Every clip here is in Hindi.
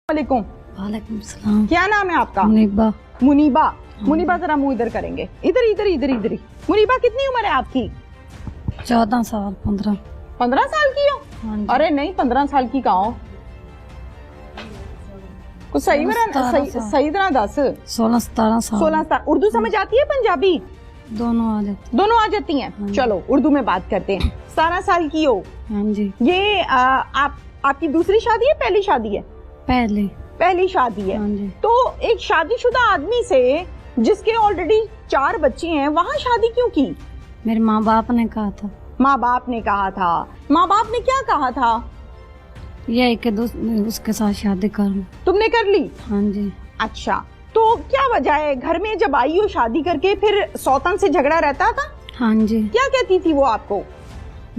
वालेकुम। वालेकुम सलाम। क्या नाम है आपका? मुनीबा। मुनीबा। मुनीबा जरा मुंह इधर करेंगे, इधर इधर इधर इधर ही। मुनीबा कितनी उम्र है आपकी? 14 साल 15। 15 साल की हो? हाँ जी। अरे नहीं, 15 साल की कहाँ हो, कुछ सही तरह सही तरह दस। 16-17 साल। 16 साल। उर्दू समझ आती है, पंजाबी? दोनों आ जाते। दोनों आ जाती हैं। हाँ जी। चलो उर्दू में बात करते हैं। 17 साल की हो। हाँ जी। ये आपकी दूसरी शादी है, पहली शादी है? पहली शादी है। हाँ जी। तो एक शादीशुदा आदमी से जिसके ऑलरेडी 4 बच्चे हैं, वहाँ शादी क्यों की? मेरे माँ बाप ने कहा था। माँ बाप ने कहा था। माँ बाप ने क्या कहा था? यही कि उसके साथ शादी कर लूं। तुमने कर ली? हाँ जी। अच्छा, तो क्या वजह है घर में जब आई हो शादी करके फिर सौतन से झगड़ा रहता था? हाँ जी। क्या कहती थी वो आपको?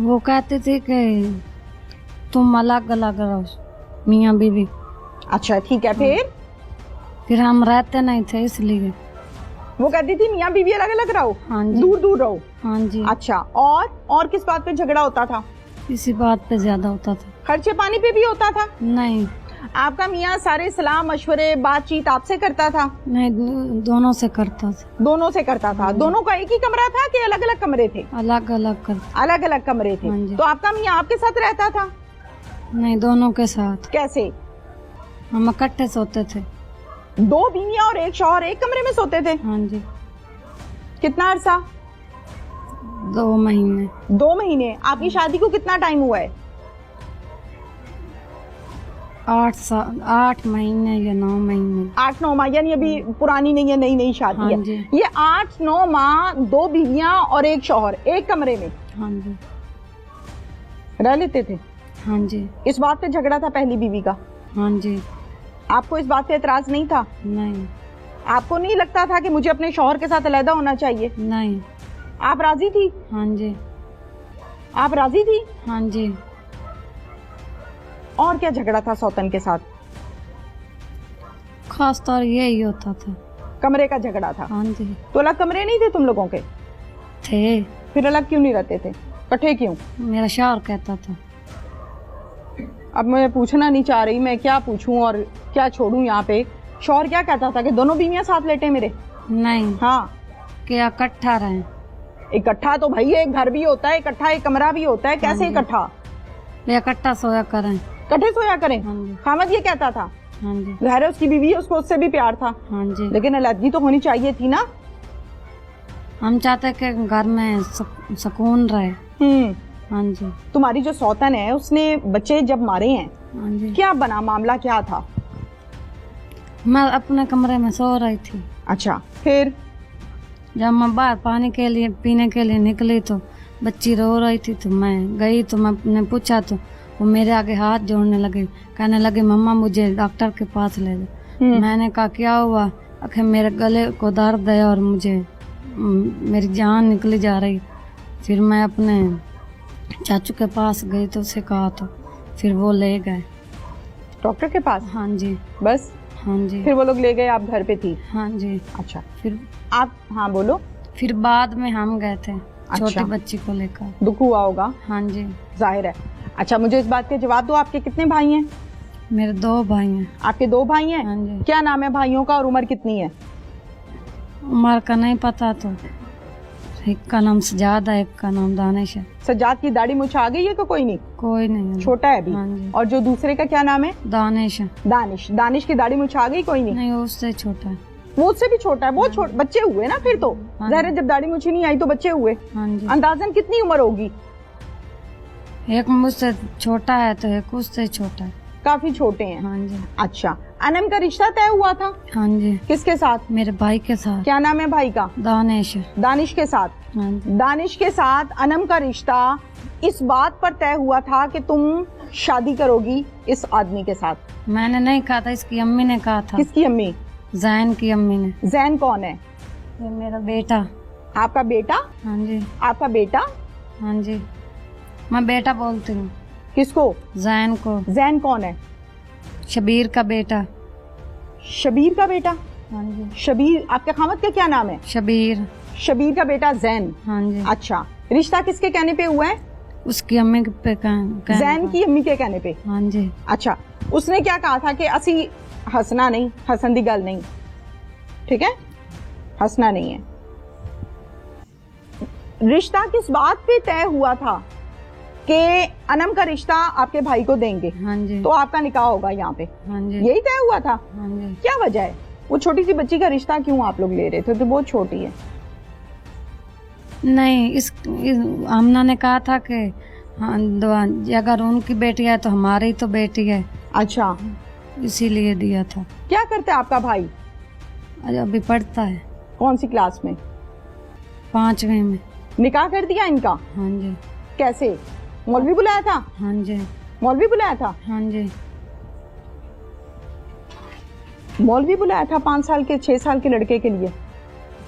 वो कहते थे कि तुम अलग अलग रहो, मियाँ बीवी। अच्छा ठीक है, फिर हम रहते नहीं थे इसलिए। वो कहती थी मियाँ बीवी अलग अलग रहो, हाँ जी। दूर दूर रहो। हाँ जी। अच्छा, और किस बात पे झगड़ा होता था? इसी बात पे ज्यादा होता था। खर्चे पानी पे भी होता था? नहीं आपका मियाँ सारे सलाह मशवरे बातचीत आपसे करता था? नहीं, दोनों से करता था। दोनों से करता था। दोनों का एक ही कमरा था कि अलग अलग कमरे थे? अलग अलग करता। अलग अलग कमरे थे। हाँ जी। तो आपका मियाँ आपके साथ रहता था? नहीं, दोनों के साथ। कैसे? हम इकट्ठे सोते थे। 2 बीवियां और एक शौहर एक कमरे में सोते थे? हाँ जी। कितना अरसा? 2 महीने। 2 महीने। आपकी शादी को कितना टाइम हुआ है? 8 महीने या 9 महीने। 8-9 माह, यानी अभी पुरानी नहीं है, नई नई शादी हाँ है। जी। ये 8-9 माह 2 बीवियां और एक शौहर एक कमरे में हाँ जी। रह लेते थे? हाँ जी। इस बात पे झगड़ा था पहली बीवी का? हाँ जी। आपको इस बात पे एतराज नहीं था? नहीं। आपको नहीं लगता था कि मुझे अपने शौहर के साथ अलहदा होना चाहिए? नहीं। आप राजी थी? हाँ जी। आप राजी थी? हाँ जी। और क्या झगड़ा था सौतन के साथ? खास तौर यही होता था। कमरे का झगड़ा था? हाँ जी। तो अलग कमरे नहीं थे तुम लोगों के? थे। फिर अलग क्यों नहीं रहते थे, इकट्ठे क्यों? मेरा शौहर कहता था। अब मैं पूछना नहीं चाह रही, मैं क्या पूछूं और क्या छोड़ूं यहाँ पे। शौहर क्या कहता था कि दोनों बीवियां साथ लेटे मेरे? नहीं, हाँ। कि इकट्ठा रहें। इकट्ठा तो भाई एक घर भी होता है, इकट्ठा एक कमरा भी होता है, कैसे हाँ जी। इकट्ठा? इकट्ठा सोया करें। इकट्ठे सोया करें? हाँ जी। खामद ये कहता था? हाँ जी। ज़ाहिर है उसकी बीवी है, उसको उससे भी प्यार था। हाँ जी। लेकिन अलग तो होनी चाहिए थी ना? हम चाहते कि घर में सुकून रहे। हाँ जी। तुम्हारी जो सौतन है उसने बच्चे जब मारे हैं, हाँ जी। क्या बना, मामला क्या था? मैं अपने कमरे में सो रही थी। अच्छा, फिर? जब मैं बाहर पानी के लिए पीने के लिए निकली तो बच्ची रो रही थी, तो मैं गई तो मैंने पूछा तो वो मेरे आगे हाथ जोड़ने लगे, कहने लगे मम्मा मुझे डॉक्टर के पास ले जाओ। मैंने कहा क्या हुआ? आखिर मेरे गले को दर्द है और मुझे मेरी जान निकली जा रही। फिर मैं अपने चाचू के पास गई तो उसे कहा तो फिर वो ले गए डॉक्टर के पास? हाँ जी। बस? हाँ जी। फिर वो लोग ले गए, आप घर पे थी? हाँ जी। अच्छा, फिर आप, हाँ बोलो। फिर बाद में हम गए थे अच्छा। छोटी बच्ची को लेकर। दुख हुआ होगा? हाँ जी। जाहिर है। अच्छा, मुझे इस बात के जवाब दो, आपके कितने भाई हैं? मेरे 2 भाई हैं। आपके 2 भाई हैं? हाँ जी। क्या नाम है भाइयों का और उम्र कितनी है? उम्र का नहीं पता, तो एक का नाम सजाद है, एक का नाम दानिश है। सज्जाद की दाढ़ी मुछ आ गई है कि कोई नहीं? कोई नहीं है। छोटा है अभी? हाँ जी। और जो दूसरे का क्या नाम है? दानिश है। दानिश। दानिश की दाढ़ी मुछ आ गई? कोई नहीं? नहीं, वो उससे छोटा है। वो उससे भी छोटा है? बहुत छोटे बच्चे हुए ना फिर तो। हाँ ज़ाहिर है जब दाढ़ी मुछी नहीं आई तो बच्चे हुए। हाँ जी। अंदाजन कितनी उम्र होगी? एक मुझसे छोटा है तो एक उससे छोटा है। काफी छोटे हैं। हाँ जी। अच्छा, अनम का रिश्ता तय हुआ था? हाँ जी। किसके साथ? मेरे भाई के साथ। क्या नाम है भाई का? दानिश। दानिश के साथ। हाँ जी। दानिश के साथ अनम का रिश्ता इस बात पर तय हुआ था कि तुम शादी करोगी इस आदमी के साथ? मैंने नहीं कहा था, इसकी अम्मी ने कहा था। किसकी अम्मी? जैन की अम्मी ने। जैन कौन है? ये मेरा बेटा। आपका बेटा? हाँ जी। आपका बेटा? हाँ जी, मैं बेटा बोलती हूँ। किसको? जैन को। जैन कौन है? शबीर का बेटा। शबीर का बेटा? हाँ जी। शबीर, आपके खामद का क्या नाम है? शबीर। शबीर का बेटा जैन। हाँ जी। अच्छा, रिश्ता किसके कहने पे हुआ है? उसकी अम्मी पे जैन की अम्मी के कहने पे? हाँ जी। अच्छा, उसने क्या कहा था कि असी हंसना नहीं, हसन दी गल नहीं, ठीक है, हंसना नहीं है। रिश्ता किस बात पे तय हुआ था कि अनम का रिश्ता आपके भाई को देंगे? हाँ जी। तो आपका निकाह होगा यहाँ पे? हाँ जी। यही तय हुआ था? हाँ जी। क्या वजह है? वो छोटी सी बच्ची का रिश्ता क्यों आप लोग ले रहे थे? तो बहुत छोटी है। नहीं, इस आमना ने कहा था कि हाँ, अगर उनकी बेटी है तो हमारी तो बेटी है, अच्छा, इसीलिए दिया था। क्या करता है आपका भाई? अभी पढ़ता है। कौन सी क्लास में? 5वीं में। निकाह कर दिया इनका? हाँ जी। कैसे? मौलवी बुलाया था? हाँ जी। मौलवी बुलाया था? हाँ जी। मौलवी बुलाया था 5 साल के 6 साल के लड़के के लिए?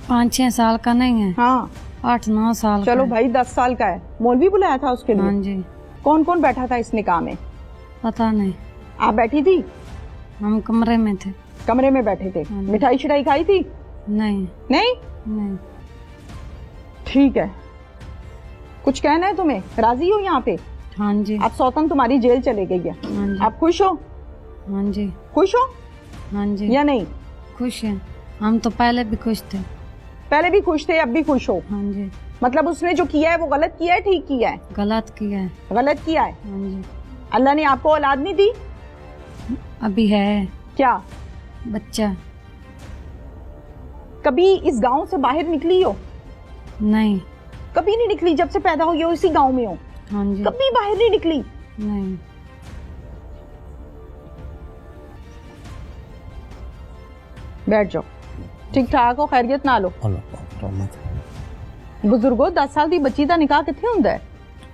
5-6 साल का नहीं है। हाँ, 8-9 साल चलो का भाई 10 साल का है। मौलवी बुलाया था उसके लिए? हाँ जी। कौन कौन बैठा था इस निकाह में? पता नहीं, आप बैठी थी? हम कमरे में थे। कमरे में बैठे थे। हाँ। मिठाई शिठाई खाई थी? नहीं। नहीं? नहीं। ठीक है, कुछ कहना है तुम्हें? राजी हो यहाँ पे? हाँ जी। अब सौतन तुम्हारी जेल चले गई है, हाँ जी। आप खुश हो? हाँ जी। खुश हो हाँ जी। या नहीं? खुश हैं, हम तो पहले भी खुश थे। पहले भी खुश थे, अब भी खुश हो? हाँ जी। मतलब उसने जो किया है वो गलत किया है, ठीक किया है? गलत किया है। गलत किया है। हाँ जी। अल्लाह ने आपको औलाद नहीं दी? अभी है क्या? बच्चा। कभी इस गांव से बाहर निकली हो? नहीं। कभी नहीं निकली? जब से पैदा हुई हो इसी गांव में हो? हाँ जी। कभी बाहर नहीं निकली? नहीं। बैठ जाओ, ठीक ठाक हो? खैरियत ना लो? बुजुर्गो 10 साल दी बच्ची दा निकाह किथे हुंदा है?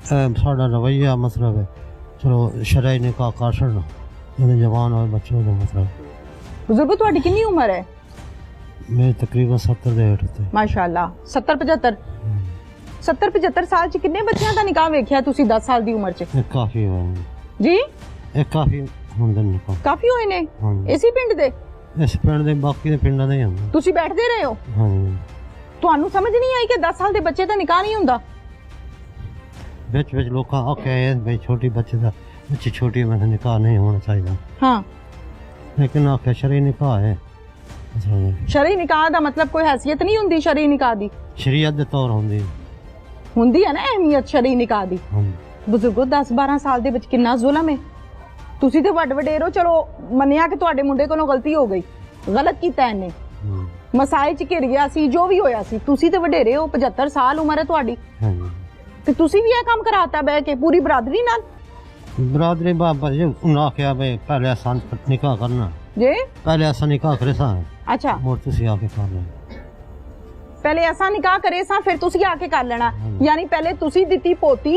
साडा रवैया मतलब है, चलो शरई निकाह कर छड़ना, जब जवान होए बच्चे दा मतलब। बुजुर्गो ਤੁਹਾਡੀ कितनी उम्र है? मेरे तकरीबन 70 दे हेठ ते। माशाअल्लाह, 70-75 70-75 साल च किन्ने बच्चियां दा निकाह वेखिया तुसी 10 साल दी उम्र च? ਇਹ ਕਾਫੀ ਹੋਏ जी, ਇਹ ਕਾਫੀ ਹੁੰਦੇ ਨੇ ਨਿਕਾਹ। काफी होए ने? ਹਾਂਜੀ। इसी पिंड दे? ਇਸ ਪਿੰਡ ਦੇ ਬਾਕੀ ਦੇ ਪਿੰਡਾਂ ਦੇ ਹੀ ਹੁੰਦੇ। ਤੁਸੀਂ ਬੈਠਦੇ ਰਹੇ ਹੋ? ਹਾਂਜੀ। ਤੁਹਾਨੂੰ ਸਮਝ ਨਹੀਂ ਆਈ ਕਿ 10 ਸਾਲ ਦੇ ਬੱਚੇ ਦਾ ਨਿਕਾਹ ਨਹੀਂ ਹੁੰਦਾ? ਵਿੱਚ ਵਿੱਚ ਲੋਕਾਂ ਆਖਿਆ ਬਈ ਛੋਟੀ ਬੱਚੇ ਦਾ ਬੱਚੀ ਛੋਟੀ ਉਮਰ ਦਾ ਨਿਕਾਹ ਨਹੀਂ ਹੋਣਾ ਚਾਹੀਦਾ, हाँ, ਲੇਕਿਨ ਆਖਿਆ ਸ਼ਰਈ ਨਿਕਾਹ ਹੈ, शरई निकाह ਦਾ मतलब कोई हैसियत नहीं ਹੁੰਦੀ शरई निकाह ਦੀ? ਸ਼ਰੀਅਤ ਦੇ ਤੌਰ ਹੁੰਦੀ ਹੁੰਦੀ ਹੈ ਨਾ ਅਹਿਮੀਅਤ शरई निकाह ਦੀ। ਹਾਂਜੀ। ਬਜ਼ੁਰਗੋ 10-12 ਸਾਲ ਦੇ ਵਿੱਚ ਕਿੰਨਾ ਜ਼ੁਲਮ ਹੈ। ਤੁਸੀਂ ਤੇ ਵੱਡ ਵਡੇਰੋ, ਚਲੋ ਮੰਨਿਆ ਕਿ ਤੁਹਾਡੇ ਮੁੰਡੇ ਕੋਲੋਂ ਗਲਤੀ ਹੋ ਗਈ, ਗਲਤ ਕੀਤਾ ਇਹਨੇ, ਮਸਾਇਲ ਚ ਘਿਰ ਗਿਆ ਸੀ, ਜੋ ਵੀ ਹੋਇਆ ਸੀ। ਤੁਸੀਂ ਤੇ ਵਡੇਰੇ ਹੋ, 75 ਸਾਲ ਉਮਰ ਹੈ ਤੁਹਾਡੀ, ਹਾਂਜੀ। ਤੇ ਤੁਸੀਂ ਵੀ ਇਹ ਕੰਮ ਕਰਾਤਾ ਬਹਿ ਕੇ ਪੂਰੀ ਬਰਾਦਰੀ ਨਾਲ? ਬਰਾਦਰੀ ਬਾਬਾ ਜੀ ਉਹਨਾਂ ਆਖਿਆ ਬਈ ਪਹਿਲੇ ਆਸਾਨ ਨਿਕਾਹ ਕਰਨਾ, ਜੇ ਪਹਿਲੇ ਆਸਾਨ ਨਿਕਾਹ ਕਰੇ ਸਾਂ, अच्छा, ਮੋਰ ਤੁਸੀਂ ਆ ਕੇ ਕਰ ਲੈ। पहले ऐसा निकाह करे सा, फिर तुसी आके कर लेना। यानी पहले तुसी दिती पोती,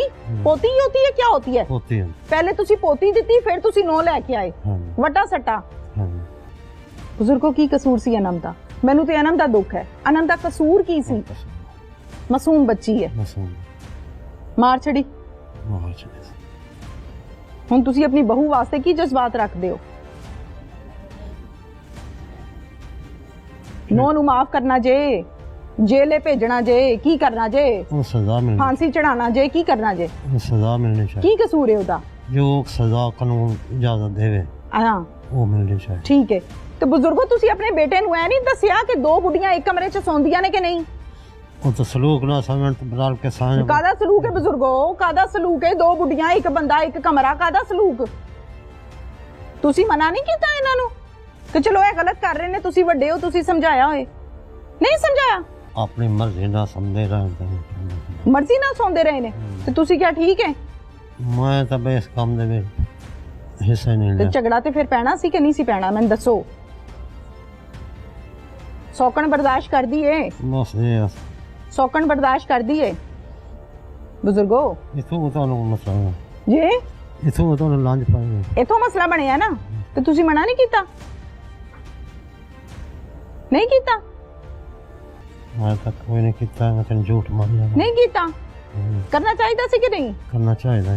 पोती ही होती है, क्या होती है? पोती है। पहले तुसी पोती दिती, फिर तुसी नो लेके आए, ਹਾਂਜੀ। वड्डा सट्टा। ਹਾਂਜੀ। बुजुर्गों की कसूर सी अनम दा? मैनू ते अनम दा दुख है। अनम दा कसूर की सी? मासूम बच्ची है, ਮਾਸੂਮ मार छड़ी। ਮਾਰ ਛੱਡੇ। हुण तुसी अपनी बहू वास्ते की जज्बात रखदे हो? नो नू माफ करना जे, जेले भेजना जे, की करना जे? ਉਹ ਸਜ਼ਾ ਮਿਲਣੀ, फांसी चढ़ाना जे, की करना जे? ਉਹ ਸਜ਼ਾ ਮਿਲਣੀ ਚਾਹੀਦੀ, की कसूर है ओदा? ਜੋ ਸਜ਼ਾ ਕਾਨੂੰਨ ਇਜਾਜ਼ਤ ਦੇਵੇ हाँ, ਉਹ ਮਿਲਣੀ ਚਾਹੀਦੀ। ठीक है। तो बुजुर्गो तुसी अपने बेटे नू ऐ नहीं दसिया कि 2 बुढ़ियां एक कमरे च सौंदियां ने कि नहीं? ਉਹ ਤਾਂ ਸਲੂਕ ਨਾ ਸਮਝਣ ਤੇ ਬਦਲ ਕੇ ਸਾਂਝ कादा सलूक है बुजुर्गो? कादा सलूक है? 2 बुढ़ियां एक बंदा एक कमरा, कादा सलूक? तुसी मना नहीं कीता इन्हां नू कि चलो ये गलत कर रहे ने, तुसी वड्डे हो, तुसी समझाया होए? नहीं समझाया? ਆਪਣੀ ਮਰਜ਼ੀ ਨਾਲ ਸਮਝਦੇ ਰਹਿੰਦੇ। मर्जी ना सौंदे रहे ने ते तुसी क्या ठीक है? ਮੈਂ ਤਾਂ ਬਈ ਇਸ ਕੰਮ ਦੇ ਵਿੱਚ ਹਿੱਸਾ ਨਹੀਂ ते ਲਿਆ। झगड़ा ते फिर पैना सी कि नहीं सी पैना? मैंने दसो। सौकन बर्दाश्त कर दी है? ਬਸ ਇਹ सौकन बर्दाश्त कर दी है बुजुर्गो? ਇਥੋਂ ਤੁਹਾਨੂੰ ਮਸਲਾ जी, ਇਥੋਂ ਤੁਹਾਨੂੰ ਲੰਝ ਪਾਈ इथों मसला बनया ना, ते तुसी मना नहीं कीता? नहीं कीता? ਮੈਂ ਤਾਂ ਕੋਈ ਨਹੀਂ ਕੀਤਾ, ਮੈਂ ਤੈਨੂੰ ਝੂਠ ਮਾਰਿਆ नहीं कीता? करना चाहिए सी कि नहीं? ਕਰਨਾ ਚਾਹੀਦਾ।